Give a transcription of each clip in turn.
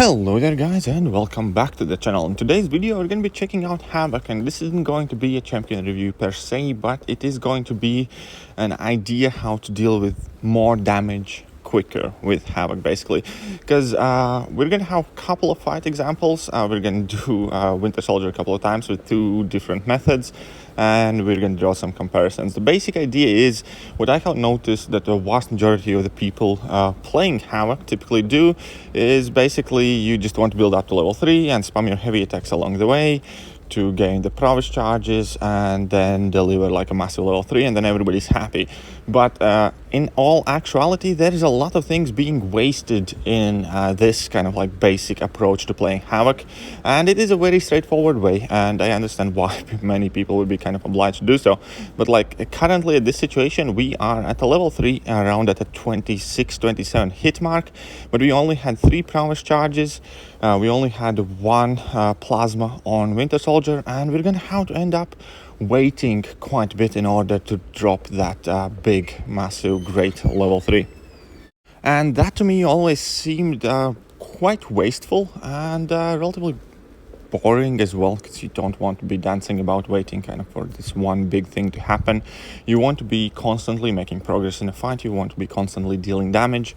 Hello there guys, and welcome back to the channel. In today's video we're going to be checking out Havok, and this isn't going to be a champion review per se, but it is going to be an idea how to deal with more damage quicker with Havok, basically, because we're going to have a couple of fight examples. We're going to do Winter Soldier a couple of times with two different methods, and we're going to draw some comparisons. The basic idea is, what I have noticed that the vast majority of the people playing Havok typically do is basically you just want to build up to level 3 and spam your heavy attacks along the way to gain the prowess charges and then deliver like a massive level 3, and then everybody's happy. But in all actuality, there is a lot of things being wasted in this kind of like basic approach to playing Havok, and it is a very straightforward way, and I understand why many people would be kind of obliged to do so. But like currently at this situation, we are at a level 3 around at a 26-27 hit mark, but we only had 3 prowess charges. We only had 1 plasma on Winter Soldier, and we're gonna have to end up waiting quite a bit in order to drop that big, massive, great level 3. And that to me always seemed quite wasteful and relatively boring as well, because you don't want to be dancing about waiting kind of for this one big thing to happen. You want to be constantly making progress in a fight. You want to be constantly dealing damage,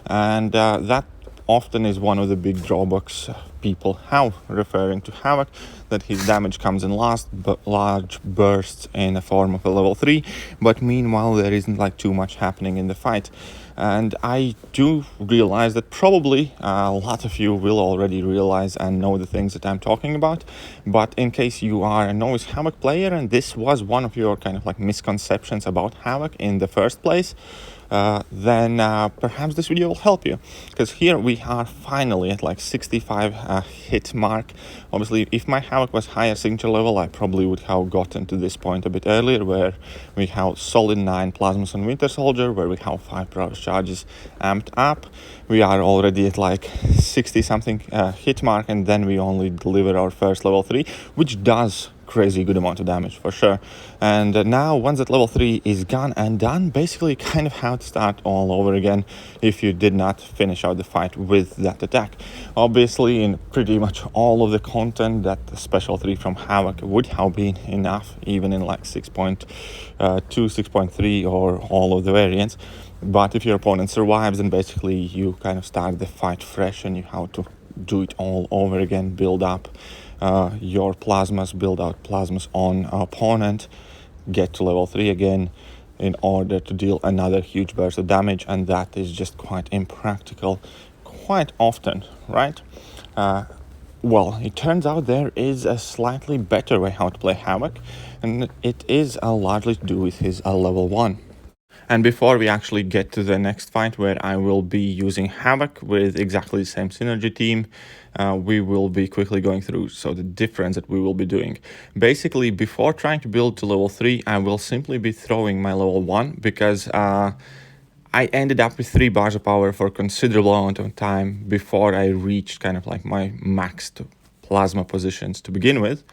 and that often is one of the big drawbacks people have referring to Havok, that his damage comes in large bursts in the form of a level 3, but meanwhile there isn't like too much happening in the fight. And I do realize that probably a lot of you will already realize and know the things that I'm talking about, but in case you are a novice Havok player and this was one of your kind of like misconceptions about Havok in the first place, then perhaps this video will help you, because here we are finally at like 65 hit mark. Obviously, if my Havok was higher signature level, I probably would have gotten to this point a bit earlier, where we have solid 9 plasmas on Winter Soldier, where we have 5 prowess charges amped up. We are already at like 60 something hit mark, and then we only deliver our first level 3, which does crazy good amount of damage for sure. And now once that level 3 is gone and done, basically kind of have to start all over again if you did not finish out the fight with that attack. Obviously, in pretty much all of the content, that special 3 from Havok would have been enough, even in like 6.2, 6.3 or all of the variants. But if your opponent survives, then basically you kind of start the fight fresh and you have to do it all over again, build up your plasmas, build out plasmas on opponent, get to level 3 again in order to deal another huge burst of damage, and that is just quite impractical quite often, right? Well, it turns out there is a slightly better way how to play Havok, and it is largely to do with his level 1. And before we actually get to the next fight, where I will be using Havok with exactly the same synergy team, we will be quickly going through the difference that we will be doing. Basically, before trying to build to level 3, I will simply be throwing my level 1, because I ended up with 3 bars of power for a considerable amount of time before I reached kind of like my maxed plasma positions to begin with.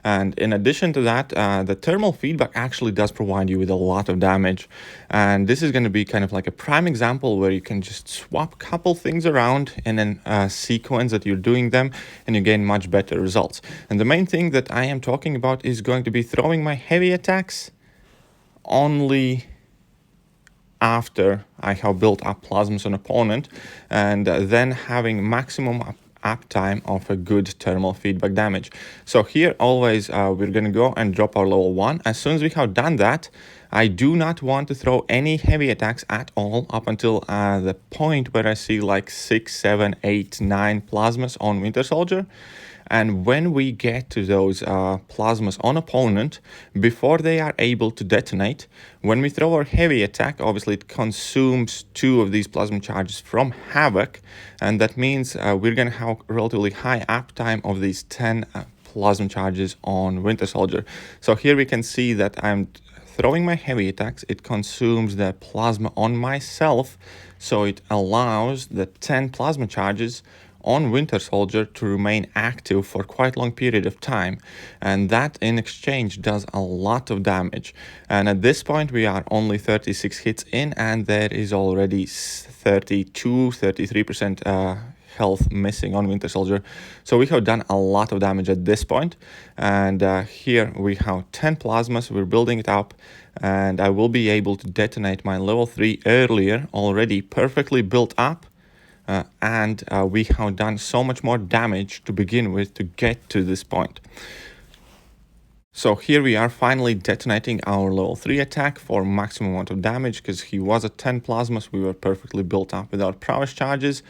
And in addition to that, the thermal feedback actually does provide you with a lot of damage. And this is going to be kind of like a prime example where you can just swap a couple things around in a sequence that you're doing them, and you gain much better results. And the main thing that I am talking about is going to be throwing my heavy attacks only after I have built up plasmas on opponent, and then having maximum uptime of a good thermal feedback damage. So here always we're gonna go and drop our level 1. As soon as we have done that, I do not want to throw any heavy attacks at all up until the point where I see like 6, 7, 8, 9 plasmas on Winter Soldier. And when we get to those plasmas on opponent, before they are able to detonate, when we throw our heavy attack, obviously it consumes 2 of these plasma charges from Havok, and that means we're going to have relatively high uptime of these 10 plasma charges on Winter Soldier. So here we can see that I'm throwing my heavy attacks, it consumes the plasma on myself, so it allows the 10 plasma charges on Winter Soldier to remain active for quite a long period of time, and that in exchange does a lot of damage. And at this point we are only 36 hits in, and there is already 32-33% health missing on Winter Soldier. So we have done a lot of damage at this point. And here we have 10 plasmas. We're building it up. And I will be able to detonate my level 3 earlier, already perfectly built up. And we have done so much more damage to begin with to get to this point. So here we are finally detonating our level 3 attack for maximum amount of damage, because he was at 10 plasmas. We were perfectly built up with our prowess charges.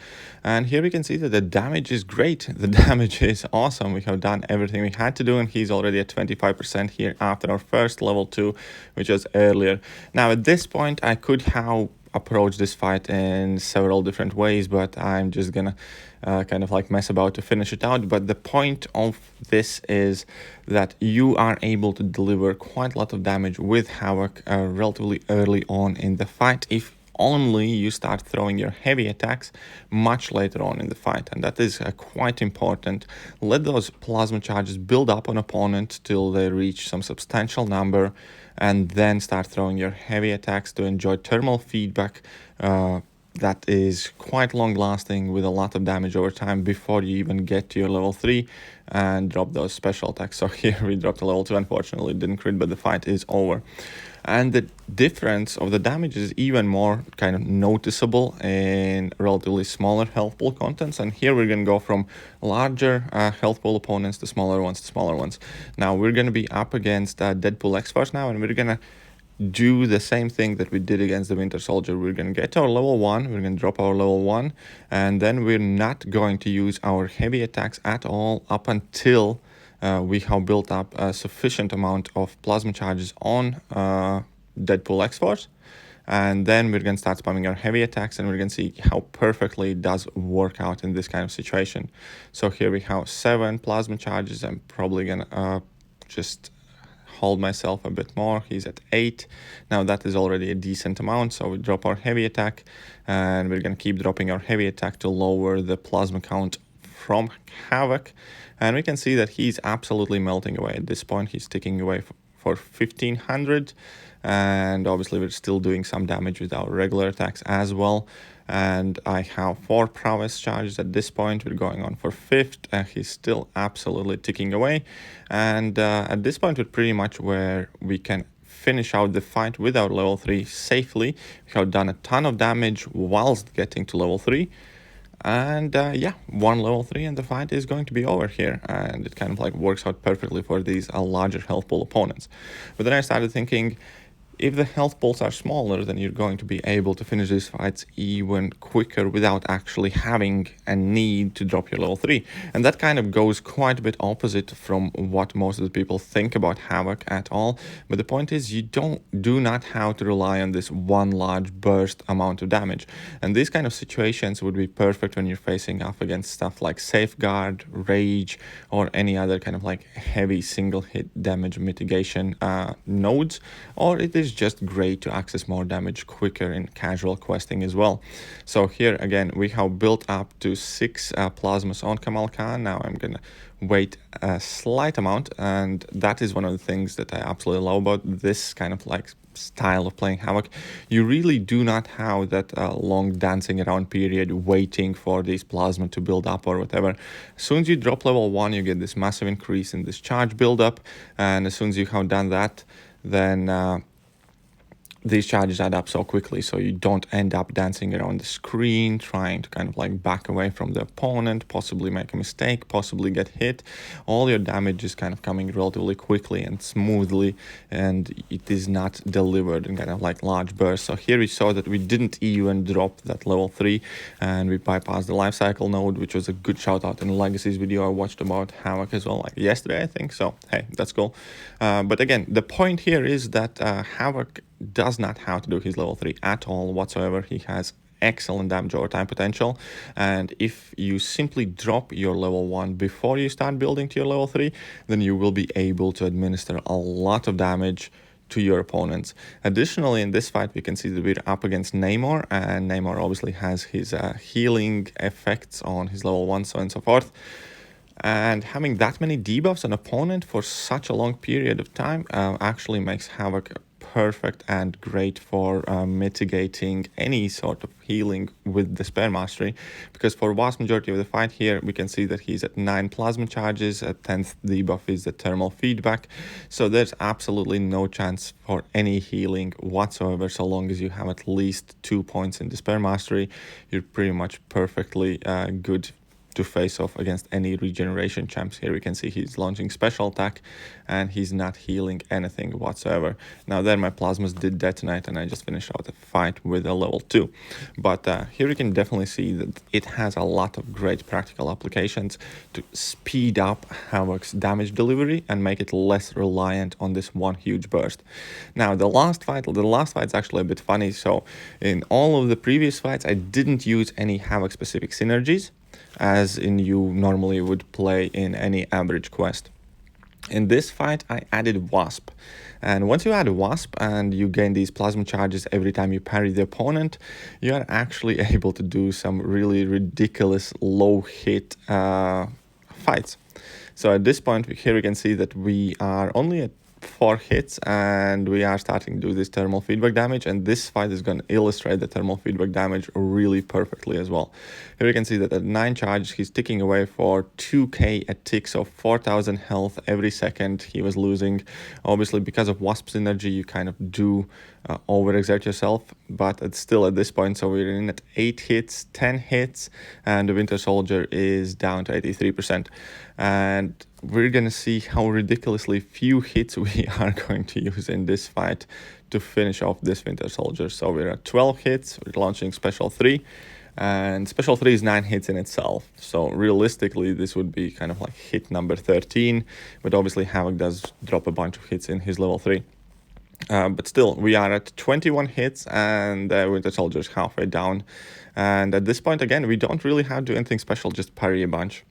And here we can see that the damage is great. The damage is awesome. We have done everything we had to do, and he's already at 25% here after our first level 2, which was earlier. Now at this point I could have approach this fight in several different ways, but I'm just gonna kind of like mess about to finish it out. But the point of this is that you are able to deliver quite a lot of damage with Havok relatively early on in the fight, if only you start throwing your heavy attacks much later on in the fight. And that is quite important. Let those plasma charges build up on opponent till they reach some substantial number, and then start throwing your heavy attacks to enjoy thermal feedback that is quite long lasting with a lot of damage over time before you even get to your level 3 and drop those special attacks. So here we dropped a level 2, unfortunately didn't crit, but the fight is over. And the difference of the damage is even more kind of noticeable in relatively smaller health pool contents. And here we're going to go from larger health pool opponents to smaller ones. Now we're going to be up against Deadpool X-Force now, and we're going to do the same thing that we did against the Winter Soldier. We're going to get our level 1, we're going to drop our level 1, and then we're not going to use our heavy attacks at all up until we have built up a sufficient amount of plasma charges on Deadpool X-Force. And then we're going to start spamming our heavy attacks, and we're going to see how perfectly it does work out in this kind of situation. So here we have 7 plasma charges. I'm probably going to just hold myself a bit more. He's at 8. Now that is already a decent amount. So we drop our heavy attack, and we're going to keep dropping our heavy attack to lower the plasma count from Havok. And we can see that he's absolutely melting away at this point. He's ticking away for 1500. And obviously we're still doing some damage with our regular attacks as well. And I have 4 prowess charges at this point. We're going on for 5th. He's still absolutely ticking away. And at this point, we're pretty much where we can finish out the fight with our level 3 safely. We have done a ton of damage whilst getting to level 3. And yeah, 1 level 3 and the fight is going to be over here. And it kind of like works out perfectly for these larger health pool opponents. But then I started thinking, if the health pools are smaller, then you're going to be able to finish these fights even quicker without actually having a need to drop your level 3. And that kind of goes quite a bit opposite from what most of the people think about Havok at all. But the point is, you do not have to rely on this one large burst amount of damage. And these kind of situations would be perfect when you're facing off against stuff like Safeguard, Rage, or any other kind of like heavy single hit damage mitigation nodes. Or it is just great to access more damage quicker in casual questing as well. So here again, we have built up to 6 plasmas on Kamal Khan. Now I'm gonna wait a slight amount, and that is one of the things that I absolutely love about this kind of like style of playing Havok. You really do not have that long dancing around period waiting for these plasma to build up or whatever. As soon as you drop level 1, you get this massive increase in this charge buildup, and as soon as you have done that, then these charges add up so quickly, so you don't end up dancing around the screen trying to kind of like back away from the opponent, possibly make a mistake, possibly get hit. All your damage is kind of coming relatively quickly and smoothly, and it is not delivered in kind of like large bursts. So here we saw that we didn't even drop that level 3, and we bypassed the life cycle node, which was a good shout out in Legacy's video I watched about Havok as well, like yesterday I think. So hey, that's cool. But again, the point here is that Havok does not have to do his level 3 at all whatsoever. He has excellent damage over time potential, and if you simply drop your level 1 before you start building to your level 3, then you will be able to administer a lot of damage to your opponents. Additionally, in this fight we can see that we're up against Namor, and Namor obviously has his healing effects on his level 1, so on and so forth. And having that many debuffs on opponent for such a long period of time actually makes Havok perfect and great for mitigating any sort of healing with Despair Mastery, because for vast majority of the fight here we can see that he's at 9 plasma charges, at 10th debuff is the thermal feedback, so there's absolutely no chance for any healing whatsoever. So long as you have at least 2 points in Despair Mastery, you're pretty much perfectly good to face off against any regeneration champs. Here we can see he's launching special attack and he's not healing anything whatsoever. Now there my plasmas did detonate and I just finished out the fight with a level 2. But here you can definitely see that it has a lot of great practical applications to speed up Havok's damage delivery and make it less reliant on this one huge burst. Now the last fight's actually a bit funny. So in all of the previous fights I didn't use any Havok specific synergies, as in you normally would play in any average quest. In this fight I added Wasp, and once you add Wasp and you gain these plasma charges every time you parry the opponent, you are actually able to do some really ridiculous low hit fights. So at this point here we can see that we are only at 4 hits and we are starting to do this thermal feedback damage, and this fight is going to illustrate the thermal feedback damage really perfectly as well. Here you can see that at 9 charges he's ticking away for 2k a tick, so 4000 health every second he was losing. Obviously because of Wasp's synergy you kind of do overexert yourself, but it's still at this point. So we're in at 8 hits, 10 hits, and the Winter Soldier is down to 83%. And we're gonna see how ridiculously few hits we are going to use in this fight to finish off this Winter Soldier. So we're at 12 hits, we're launching Special 3, and Special 3 is 9 hits in itself. So realistically this would be kind of like hit number 13, but obviously Havok does drop a bunch of hits in his level 3. But still, we are at 21 hits and Winter Soldier is halfway down. And at this point, again, we don't really have to do anything special, just parry a bunch.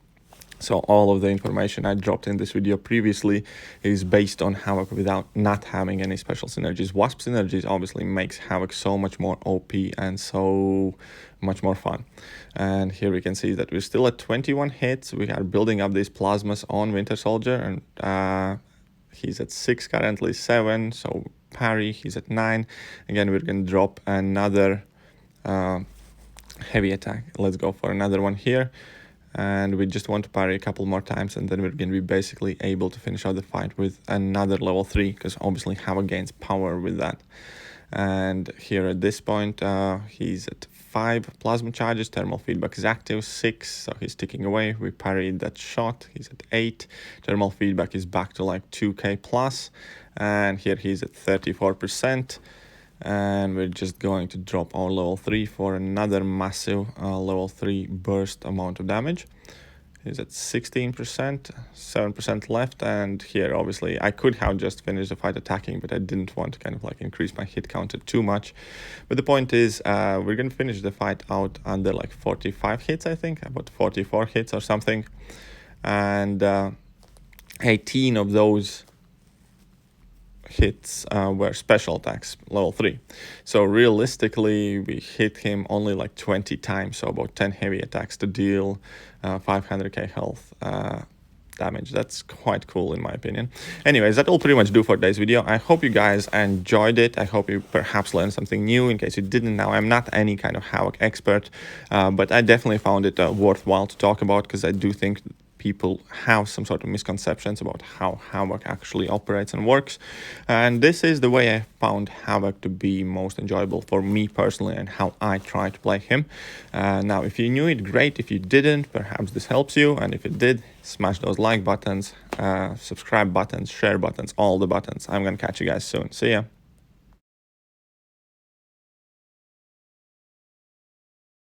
So all of the information I dropped in this video previously is based on Havok without not having any special synergies. Wasp synergies obviously makes Havok so much more OP and so much more fun. And here we can see that we're still at 21 hits. We are building up these plasmas on Winter Soldier, and he's at 6 currently, 7, so parry, he's at 9. Again, we're going to drop another heavy attack. Let's go for another one here. And we just want to parry a couple more times, and then we're going to be basically able to finish out the fight with another level 3, because obviously Havok gains power with that. And here at this point, he's at 5 plasma charges, thermal feedback is active, 6, so he's ticking away. We parried that shot, he's at 8, thermal feedback is back to like 2k plus, and here he's at 34%. And we're just going to drop our level 3 for another massive level 3 burst amount of damage. He's at 16%, 7% left, and here obviously I could have just finished the fight attacking, but I didn't want to kind of like increase my hit counter too much. But the point is, we're going to finish the fight out under like 45 hits, I think, about 44 hits or something, and 18 of those hits were special attacks, level 3. So realistically we hit him only like 20 times, so about 10 heavy attacks to deal 500k health damage. That's quite cool in my opinion. Anyways, that will pretty much do for today's video. I hope you guys enjoyed it. I hope you perhaps learned something new. In case you didn't know, I'm not any kind of Havok expert, but I definitely found it worthwhile to talk about, because I do think people have some sort of misconceptions about how Havok actually operates and works, and this is the way I found Havok to be most enjoyable for me personally, and how I try to play him. Now if you knew it, great. If you didn't, perhaps this helps you, and if it did, smash those like buttons, subscribe buttons, share buttons, all the buttons. I'm gonna catch you guys soon. See ya.